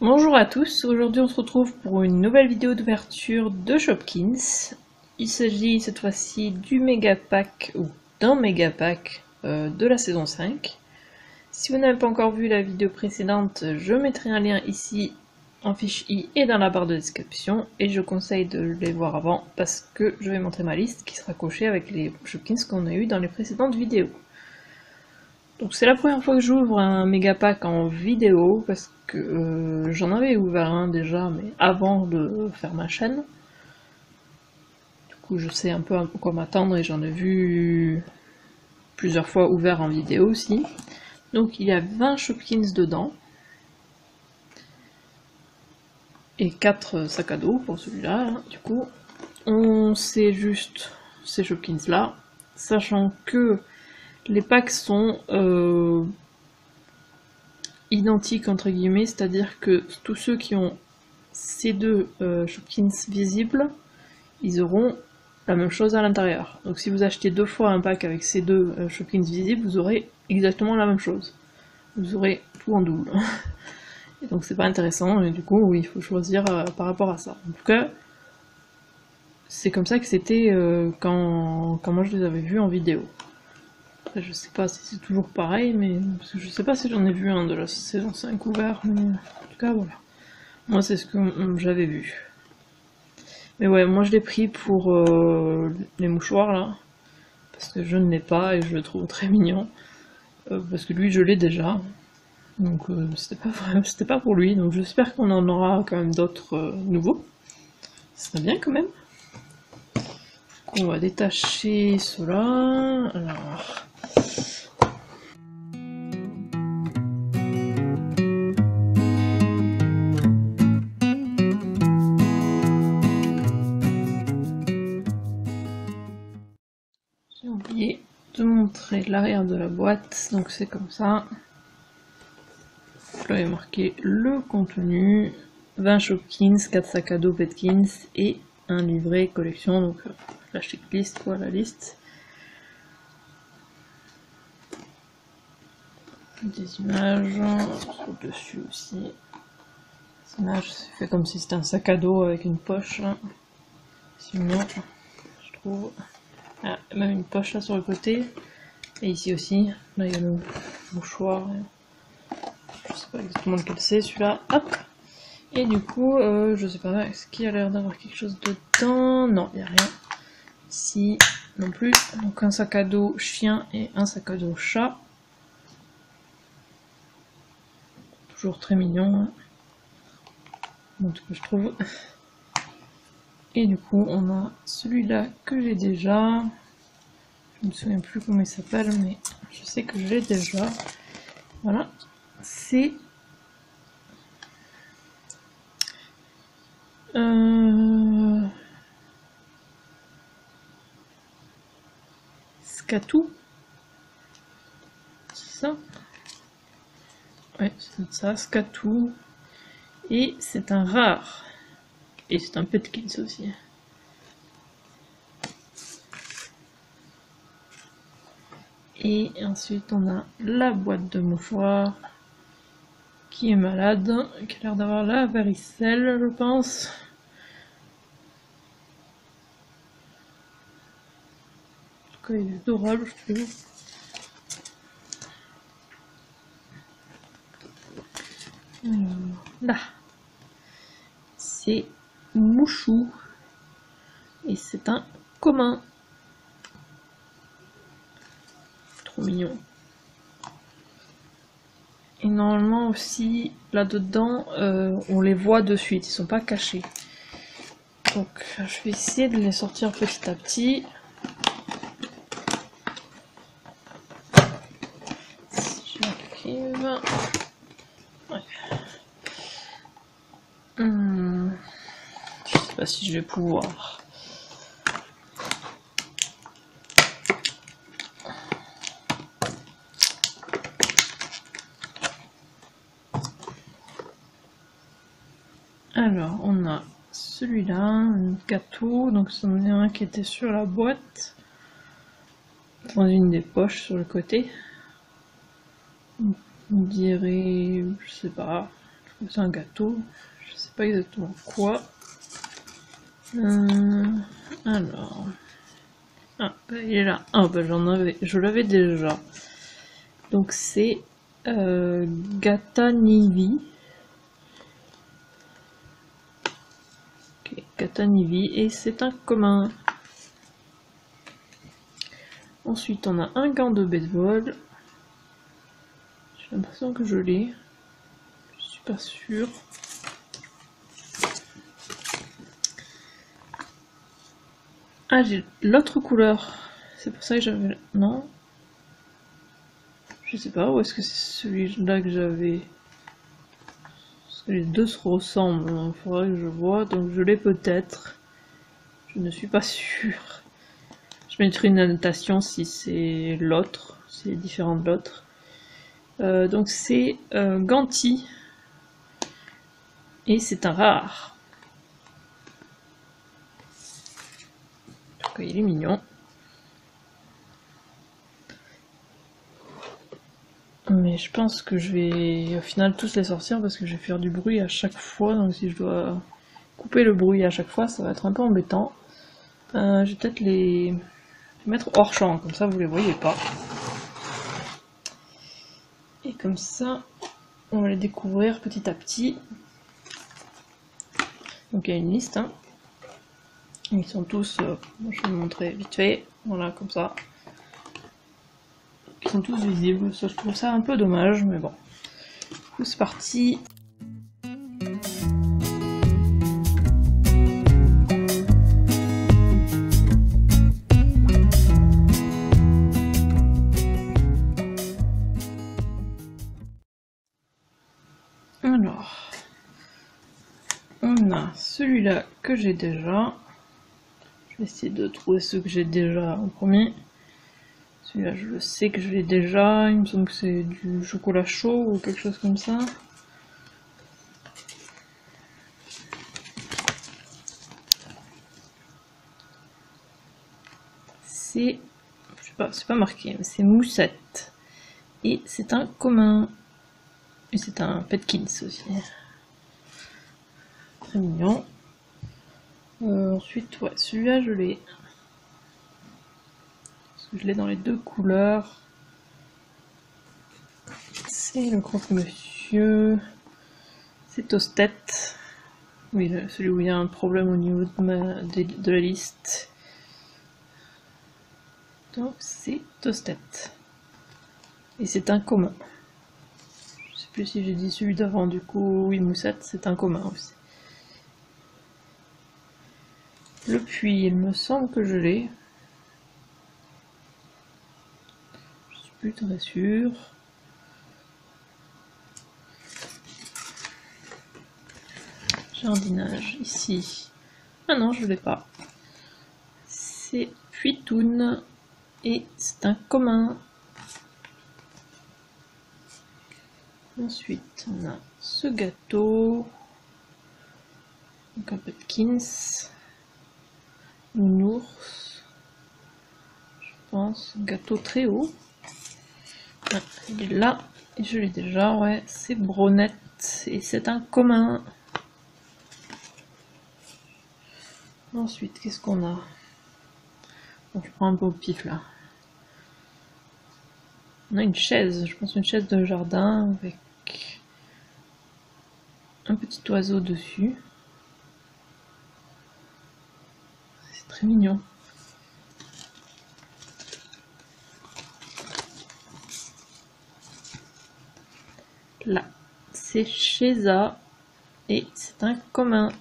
Bonjour à tous, aujourd'hui on se retrouve pour une nouvelle vidéo d'ouverture de Shopkins. Il s'agit cette fois-ci du méga pack, ou d'un méga pack de la saison 5. Si vous n'avez pas encore vu la vidéo précédente, je mettrai un lien ici en fiche i et dans la barre de description, et je conseille de les voir avant parce que je vais montrer ma liste qui sera cochée avec les Shopkins qu'on a eu dans les précédentes vidéos. Donc c'est la première fois que j'ouvre un méga pack en vidéo parce que j'en avais ouvert un déjà, mais avant de faire ma chaîne. Du coup je sais un peu à quoi m'attendre et j'en ai vu plusieurs fois ouvert en vidéo aussi. Donc il y a 20 Shopkins dedans. Et 4 sacs à dos pour celui-là. Hein. Du coup on sait juste ces Shopkins là, sachant que les packs sont identiques entre guillemets, c'est-à-dire que tous ceux qui ont ces deux Shopkins visibles, ils auront la même chose à l'intérieur. Donc si vous achetez deux fois un pack avec ces deux Shopkins visibles, vous aurez exactement la même chose. Vous aurez tout en double. Et donc c'est pas intéressant, et du coup oui, il faut choisir par rapport à ça. En tout cas, c'est comme ça que c'était quand moi je les avais vus en vidéo. Après, je sais pas si c'est toujours pareil, mais parce que je sais pas si j'en ai vu un de la saison 5 ouvert, mais en tout cas voilà. Moi c'est ce que j'avais vu. Mais ouais, moi je l'ai pris pour les mouchoirs là, parce que je ne l'ai pas et je le trouve très mignon. Parce que lui je l'ai déjà, donc c'était pas pour lui, donc j'espère qu'on en aura quand même d'autres nouveaux. Ce serait bien quand même. On va détacher cela. Alors. J'ai oublié de montrer l'arrière de la boîte, donc c'est comme ça. Là il est marqué le contenu, 20 Shopkins, 4 sacs à dos Petkins et un livret collection, donc la checklist quoi, la liste. Des images au-dessus aussi. Des images, c'est fait comme si c'était un sac à dos avec une poche. Sinon, je trouve. Ah, même une poche là sur le côté. Et ici aussi, là il y a le mouchoir. Je sais pas exactement lequel c'est celui-là. Hop! Et du coup, je sais pas, est-ce qu'il y a l'air d'avoir quelque chose dedans? Non, il n'y a rien. Ici, non plus. Donc un sac à dos chien et un sac à dos chat. Toujours très mignon. Hein. En tout cas, je trouve. Et du coup, on a celui-là que j'ai déjà. Je ne me souviens plus comment il s'appelle, mais je sais que je l'ai déjà. Voilà. C'est Scatou. C'est ça? Ouais, c'est ça, Scatou. Et c'est un rare. Et c'est un Petkins aussi. Et ensuite on a la boîte de mouchoirs qui est malade, qui a l'air d'avoir la varicelle, je pense. En tout cas il est adorable, je trouve. Là, c'est Mouchou et c'est un commun. Trop mignon. Et normalement aussi, là-dedans, on les voit de suite, ils sont pas cachés. Donc je vais essayer de les sortir petit à petit. Si j'arrive. Ouais. Je sais pas si je vais pouvoir. Alors, on a celui-là, un gâteau, donc c'en est un qui était sur la boîte, dans une des poches sur le côté. On dirait, je sais pas, C'est un gâteau, je sais pas exactement quoi. Alors... Ah, bah, il est là. Ah, bah je l'avais déjà. Donc c'est Gatanivi. Ok, Gatanivi, et c'est un commun. Ensuite, on a un gant de baseball. J'ai l'impression que je l'ai. Je suis pas sûre. Ah, j'ai l'autre couleur. C'est pour ça que j'avais... Non. Je sais pas, où est-ce que c'est celui-là que j'avais? Parce que les deux se ressemblent, donc il faudrait que je vois. Donc je l'ai peut-être. Je ne suis pas sûre. Je mettrai une annotation si c'est l'autre, si c'est différent de l'autre. Donc c'est Ganti. Et c'est un rare. Donc il est mignon. Mais je pense que je vais au final tous les sortir parce que je vais faire du bruit à chaque fois. Donc si je dois couper le bruit à chaque fois, ça va être un peu embêtant. Je vais peut-être les mettre hors champ, comme ça vous les voyez pas. Et comme ça, on va les découvrir petit à petit. Donc il y a une liste. Hein. Ils sont tous, je vais vous montrer vite fait, voilà comme ça. Ils sont tous visibles, ça je trouve ça un peu dommage, mais bon. Du coup c'est parti. Alors, on a celui-là que j'ai déjà. Je vais essayer de trouver ceux que j'ai déjà en premier. Celui-là, je le sais que je l'ai déjà. Il me semble que c'est du chocolat chaud ou quelque chose comme ça. C'est... je sais pas, c'est pas marqué, mais c'est Moussette. Et c'est un commun. Et c'est un Petkins aussi. Très mignon. Ensuite, ouais, celui-là, je l'ai. Parce que je l'ai dans les deux couleurs. C'est le croque-monsieur. C'est Toast-tête. Oui, celui où il y a un problème au niveau de la liste. Donc c'est Toast-tête. Et c'est un commun. Je sais plus si j'ai dit celui d'avant, du coup, oui, Moussette, c'est un commun aussi. Le puits, il me semble que je l'ai. Je suis plus très sûre. Jardinage, ici. Ah non, je l'ai pas. C'est Puitoun et c'est un commun. Ensuite, on a ce gâteau. Donc un Petkins. Nounours. Je pense. Gâteau très haut. Ah, il est là. Et je l'ai déjà, ouais. C'est Bronette. Et c'est un commun. Ensuite, qu'est-ce qu'on a? Bon, je prends un peu au pif là. On a une chaise, je pense une chaise de jardin avec un petit oiseau dessus. C'est très mignon. Là, c'est Cheza et c'est un commun.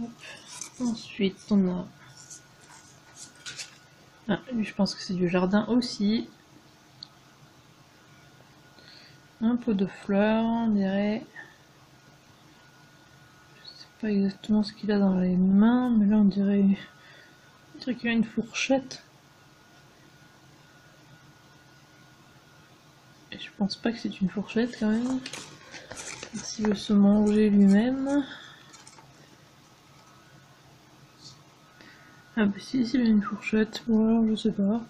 Hop. Ensuite, on a... ah, lui, je pense que c'est du jardin aussi. Un pot de fleurs, on dirait. Je sais pas exactement ce qu'il a dans les mains, mais là on dirait qu'il a une fourchette. Et je pense pas que c'est une fourchette quand même. S'il veut se manger lui-même. Ah bah si, il a une fourchette, bon alors je sais pas.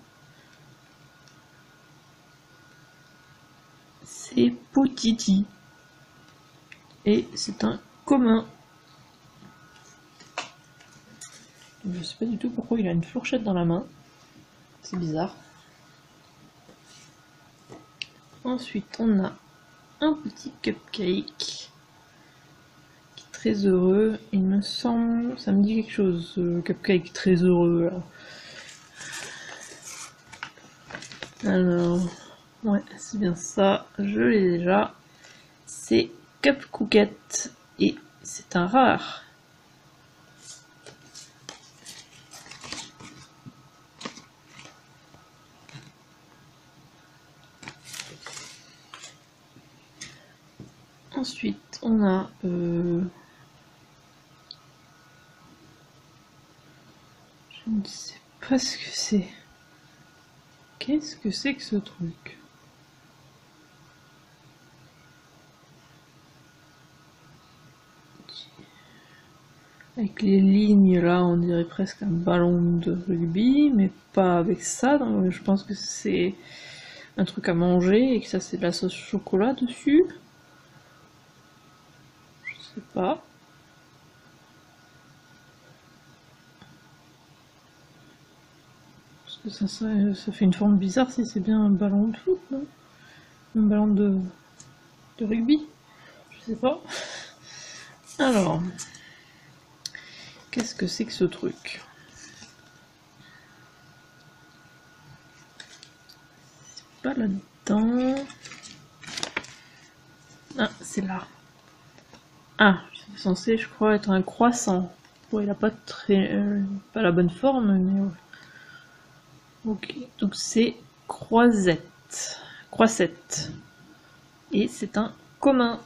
c'est Potiti. Et c'est un commun. Je sais pas du tout pourquoi il a une fourchette dans la main. C'est bizarre. Ensuite, on a un petit cupcake qui est très heureux. Il me semble, ça me dit quelque chose, ce cupcake très heureux là. Alors, ouais, c'est bien ça. Je l'ai déjà. C'est Cup Cooket et c'est un rare. Ensuite, on a je ne sais pas ce que c'est. Qu'est-ce que c'est que ce truc? Avec les lignes là, on dirait presque un ballon de rugby, mais pas avec ça. Donc je pense que c'est un truc à manger et que ça c'est de la sauce chocolat dessus. Je sais pas. Parce que ça fait une forme bizarre si c'est bien un ballon de foot, non? Un ballon de rugby? Je sais pas. Alors, qu'est-ce que c'est que ce truc? C'est pas là-dedans. Ah, c'est là. Ah, c'est censé, je crois, être un croissant. Bon, il a pas pas la bonne forme, mais ouais. Ok, donc c'est croisette. Croissette. Et c'est un commun.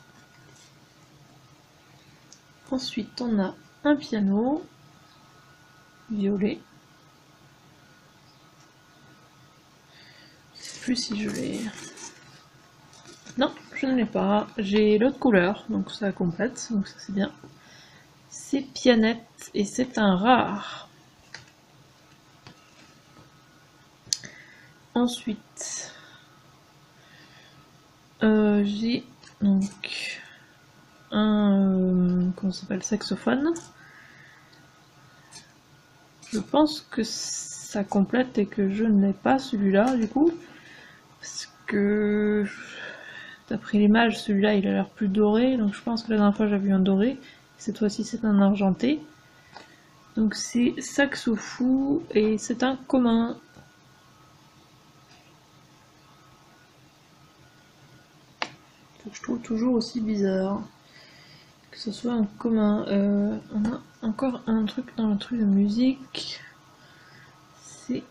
Ensuite, on a un piano violet. Je sais plus si je l'ai. Non, je ne l'ai pas. J'ai l'autre couleur, donc ça complète, donc ça c'est bien. C'est Pianette et c'est un rare. Ensuite, j'ai donc un comment ça s'appelle, saxophone. Je pense que ça complète et que je n'ai pas celui-là du coup, parce que d'après l'image, celui-là il a l'air plus doré, donc je pense que la dernière fois j'avais vu un doré, cette fois-ci c'est un argenté. Donc c'est saxofou et c'est un commun. Que je trouve toujours aussi bizarre que ce soit un commun. On a encore un truc dans le truc de musique. C'est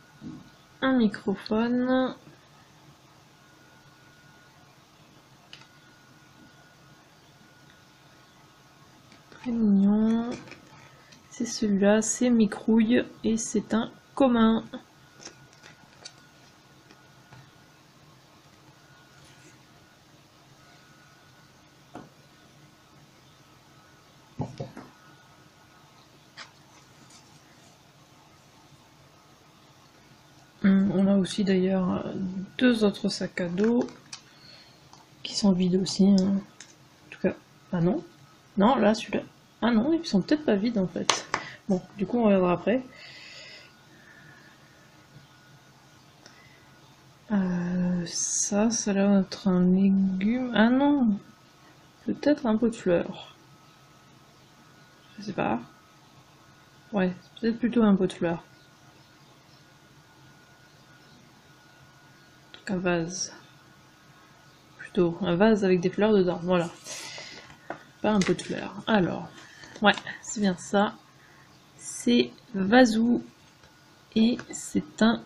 un microphone. Très mignon. C'est celui-là, c'est Microuille et c'est un commun. On a aussi d'ailleurs deux autres sacs à dos qui sont vides aussi. Hein. En tout cas, ah non, non là celui-là, ah non, ils sont peut-être pas vides en fait. Bon, du coup on regardera après. Ça a l'air d'être un légume. Ah non, peut-être un pot de fleurs. Je sais pas. Ouais, peut-être plutôt un pot de fleurs. Donc un vase. Plutôt un vase avec des fleurs dedans, voilà. Pas un pot de fleurs. Alors, ouais, c'est bien ça. C'est Vazou. Et c'est un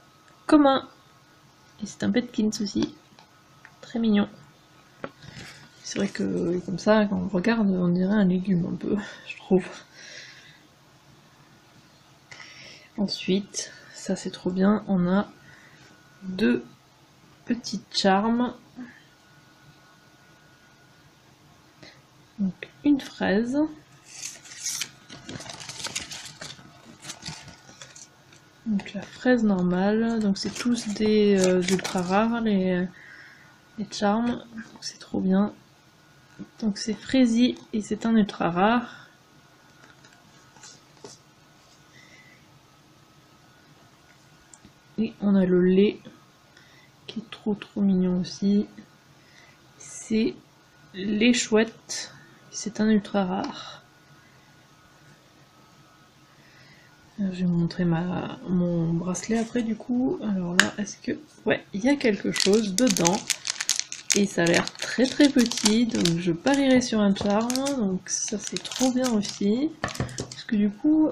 commun. Et c'est un Petkins aussi. Très mignon. C'est vrai que comme ça, quand on regarde, on dirait un légume un peu, je trouve. Ensuite, ça c'est trop bien, on a deux petites charmes. Donc une fraise. Donc la fraise normale, donc c'est tous des ultra rares, les les charms, c'est trop bien. Donc c'est Frézy et c'est un ultra rare. Et on a le lait qui est trop mignon aussi. C'est les chouettes, c'est un ultra rare. Je vais vous montrer mon bracelet après du coup. Alors là, est-ce que... Ouais, il y a quelque chose dedans. Et ça a l'air très petit, donc je parierai sur un charme. Donc ça c'est trop bien aussi. Parce que du coup...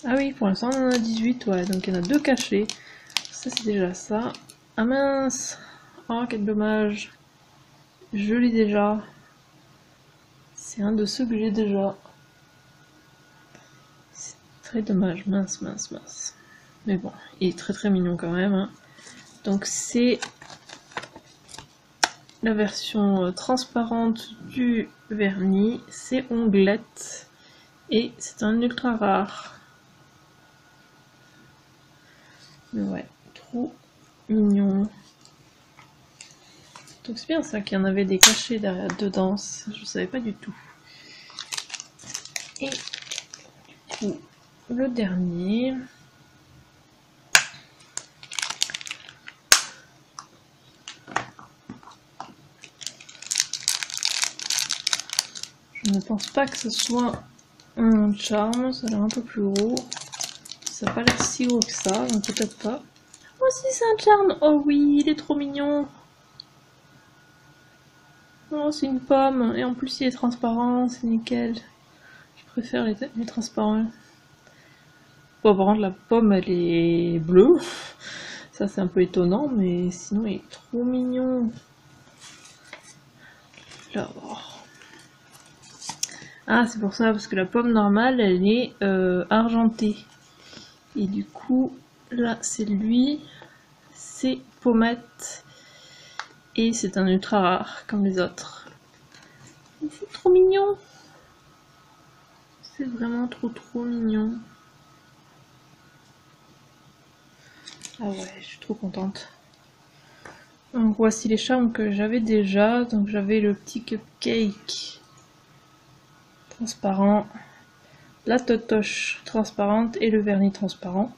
Ah oui, pour l'instant on en a 18, ouais, donc il y en a 2 cachés. Ça c'est déjà ça. Ah mince! Oh quel dommage! Je l'ai déjà. C'est un de ceux que j'ai déjà. C'est très dommage, mince. Mais bon, il est très mignon quand même. Hein. Donc c'est la version transparente du vernis. C'est Onglette. Et c'est un ultra rare. Mais ouais, trop mignon. Donc c'est bien ça qu'il y en avait des cachés derrière dedans, je savais pas du tout. Et du coup, le dernier. Je ne pense pas que ce soit un charme, ça a l'air un peu plus gros. Ça n'a pas l'air si gros que ça, donc peut-être pas. Oh si, c'est un charme! Oh oui, il est trop mignon! Oh, c'est une pomme, et en plus il est transparent, c'est nickel. Je préfère les transparents. Bon, par contre, la pomme elle est bleue. Ça c'est un peu étonnant, mais sinon il est trop mignon. Là. Ah, c'est pour ça, parce que la pomme normale elle est argentée. Et du coup, là c'est lui, c'est pommette. Et c'est un ultra rare, comme les autres. C'est trop mignon! C'est vraiment trop mignon. Ah ouais, je suis trop contente. Donc voici les charmes que j'avais déjà. Donc j'avais le petit cupcake transparent, la totoche transparente et le vernis transparent.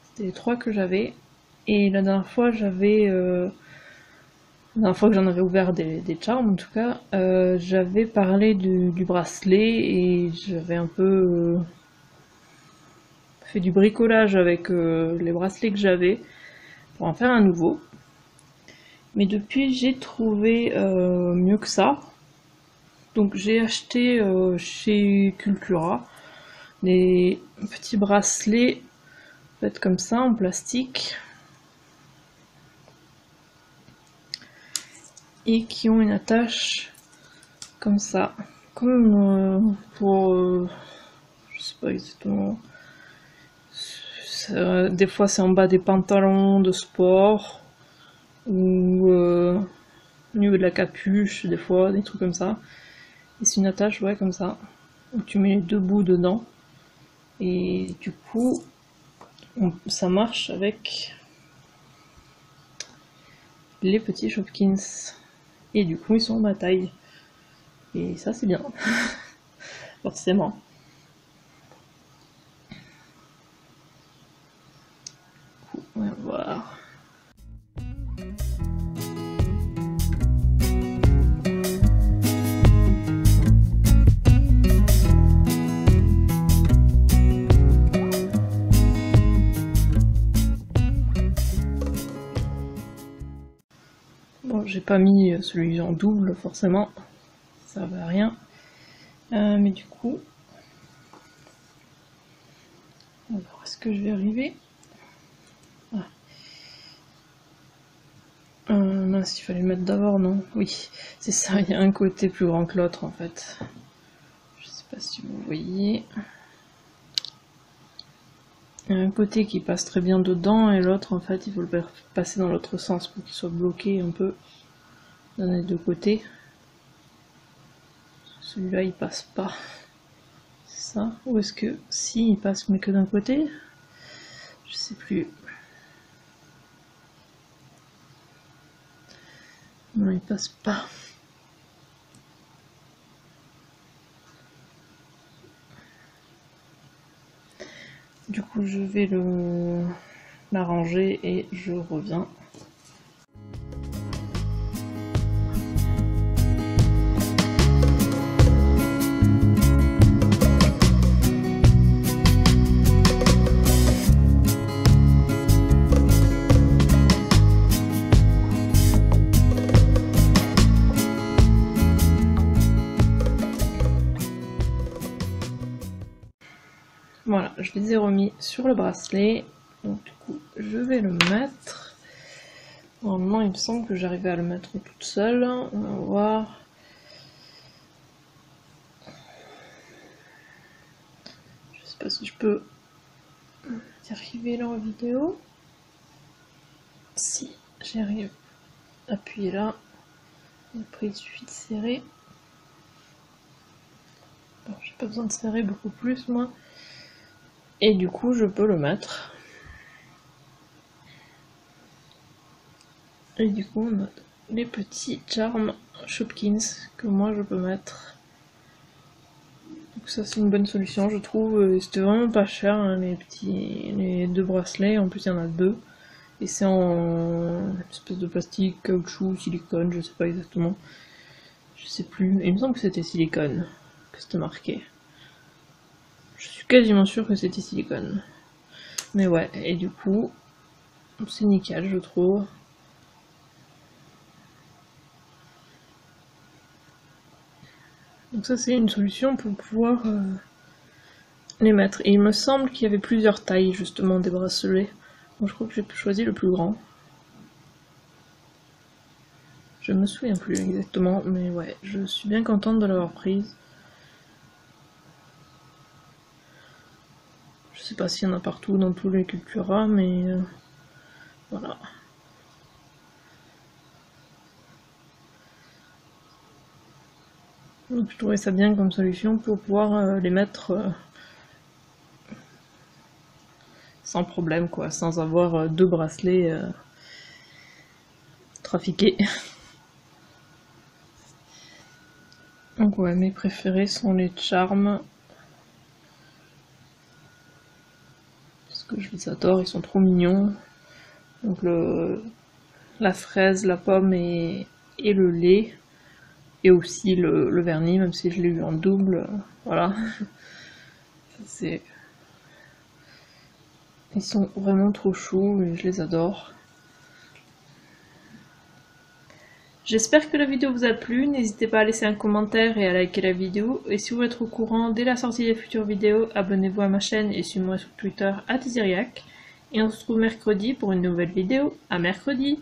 C'était les 3 que j'avais. Et la dernière fois j'avais... la dernière fois que j'en avais ouvert des charmes en tout cas, j'avais parlé du bracelet et j'avais un peu fait du bricolage avec les bracelets que j'avais pour en faire un nouveau. Mais depuis j'ai trouvé mieux que ça. Donc j'ai acheté chez Cultura des petits bracelets faits comme ça en plastique. Et qui ont une attache comme ça, comme pour je sais pas exactement, des fois c'est en bas des pantalons de sport ou au niveau de la capuche, des fois des trucs comme ça, et c'est une attache ouais comme ça où tu mets les 2 bouts dedans et du coup ça marche avec les petits Shopkins. Et du coup, ils sont en ma taille. Et ça, c'est bien. Forcément. On va voir. Bon, j'ai pas mis celui en double, forcément. Ça va rien. Mais du coup... Alors, est-ce que je vais arriver? Mince, il fallait le mettre d'abord, non? Oui, c'est ça, il y a un côté plus grand que l'autre, en fait. Je sais pas si vous voyez. Il y a un côté qui passe très bien dedans, et l'autre, en fait, il faut le passer dans l'autre sens pour qu'il soit bloqué un peu dans les 2 côtés. Celui-là, il passe pas. C'est ça? Ou est-ce que... Si, il passe, mais que d'un côté? Je sais plus. non, il passe pas. Du coup, je vais l'arranger et je reviens. Voilà, je les ai remis sur le bracelet, donc du coup je vais le mettre. Normalement il me semble que j'arrivais à le mettre toute seule, on va voir. Je sais pas si je peux y arriver dans la vidéo. Si j'arrive, appuyer là, et après il suffit de serrer. Bon, j'ai pas besoin de serrer beaucoup plus moi. Et du coup, je peux le mettre. Et du coup, on a les petits charms Shopkins que moi je peux mettre. Donc ça, c'est une bonne solution, je trouve. C'était vraiment pas cher, hein, les deux bracelets. En plus, il y en a deux. Et c'est en espèce de plastique, caoutchouc, silicone, je sais pas exactement. Je sais plus. Il me semble que c'était silicone, que c'était marqué. Je suis quasiment sûre que c'était silicone. Mais ouais, et du coup, c'est nickel, je trouve. Donc ça, c'est une solution pour pouvoir les mettre. Et il me semble qu'il y avait plusieurs tailles, justement, des bracelets. Donc je crois que j'ai choisi le plus grand. Je me souviens plus exactement, mais ouais, je suis bien contente de l'avoir prise. Je sais pas s'il y en a partout dans tous les Cultura, mais voilà. Donc je trouvais ça bien comme solution pour pouvoir les mettre sans problème, quoi, sans avoir deux bracelets trafiqués. Donc ouais, mes préférés sont les charms. Parce que je les adore, ils sont trop mignons. Donc la fraise, la pomme et le lait. Et aussi le vernis, même si je l'ai eu en double. Voilà. Ils sont vraiment trop choux et je les adore. J'espère que la vidéo vous a plu, n'hésitez pas à laisser un commentaire et à liker la vidéo. Et si vous voulez être au courant dès la sortie des futures vidéos, abonnez-vous à ma chaîne et suivez-moi sur Twitter @Isiriac. Et on se retrouve mercredi pour une nouvelle vidéo. À mercredi!